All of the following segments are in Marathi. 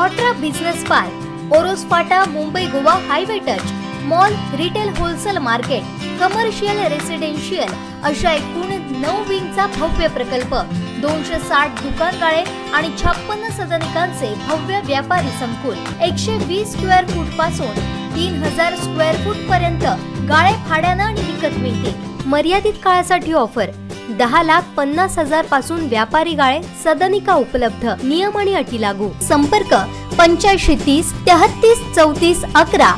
ऑट्रा बिझनेस पार्क, ओरोस फाटा, Mumbai Goa highway touch, mall, retail wholesale market, commercial residential अशा एकूण 9 विंगचा भव्य प्रकल्प, 260 दुकानगाळे आणि 56 सदनिकांचे भव्य व्यापारी संकुल, 120 स्क्वेअर फूट पासून 3000 स्क्वेअर फूट पर्यंत गाळे भाड्यानं आणि विकत मिळतील। मर्यादित काळासाठी ऑफर, 10,50,000 पासून व्यापारी गाळे, सदनिका उपलब्ध, नियम आणि अटी लागू। संपर्क 85 30 33 34 11।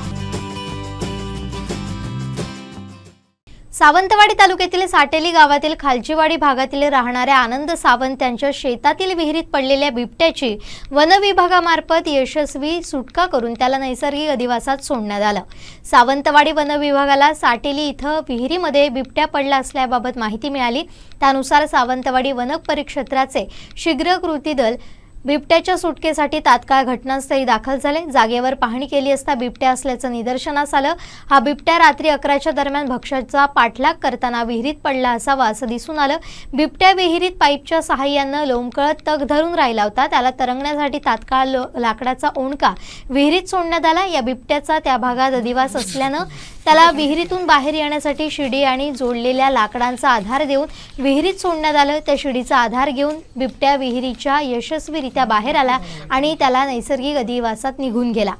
सावंतवाडी तालुक्यातील साटेली गावातील खालचीवाडी भागातील राहणाऱ्या आनंद सावंत यांच्या शेतातील विहिरीत पडलेल्या बिबट्याची वन विभागामार्फत यशस्वी सुटका करून त्याला नैसर्गिक अधिवासात सोडण्यात आलं। सावंतवाडी वन विभागाला साटेली इथं विहिरीमध्ये बिबट्या पडला असल्याबाबत माहिती मिळाली। त्यानुसार सावंतवाडी वन परिक्षेत्राचे शीघ्र कृती दल बिबट्याच्या सुटकेसाठी तात्काळ घटनास्थळी दाखल झाले। जागेवर पाहणी केली असता बिबट्या असल्याचं निदर्शनास आलं। हा बिबट्या रात्री 11च्या दरम्यान भक्ष्याचा पाठलाग करताना विहिरीत पडला असावा असं दिसून आलं। बिबट्या विहिरीत पाईपच्या सहाय्यानं लोंबकळत तग धरून राहिला होता। त्याला तरंगण्यासाठी तात्काळ लाकडाचा ओंडका विहिरीत सोडण्यात आला। या बिबट्याचा त्या भागात अधिवास असल्यानं त्याला विहिरीतून बाहेर येण्यासाठी शिडी आणि जोडलेल्या लाकडांचा आधार देऊन विहिरीत सोडण्यात आलं। त्या शिडीचा आधार घेऊन बिबट्या विहिरीच्या यशस्वीरित्या बाहेर आला आणि त्याला नैसर्गिक अधिवासात निघून गेला।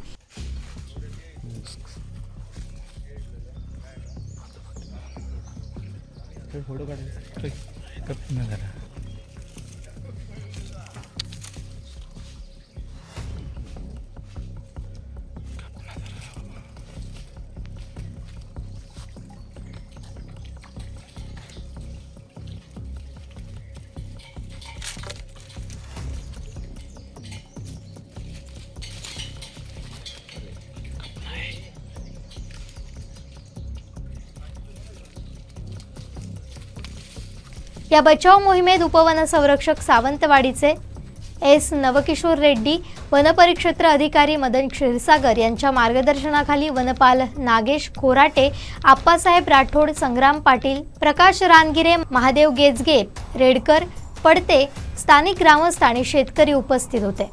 या बचाव मोहिमेत उपवन संरक्षक सावंतवाडीचे एस नवकिशोर रेड्डी, वनपरिक्षेत्र अधिकारी मदन क्षीरसागर यांच्या मार्गदर्शनाखाली वनपाल नागेश खोराटे, आप्पासाहेब राठोड, संग्राम पाटील, प्रकाश रानगिरे, महादेव गेजगे, रेडकर, पडते, स्थानिक ग्रामस्थ आणि शेतकरी उपस्थित होते।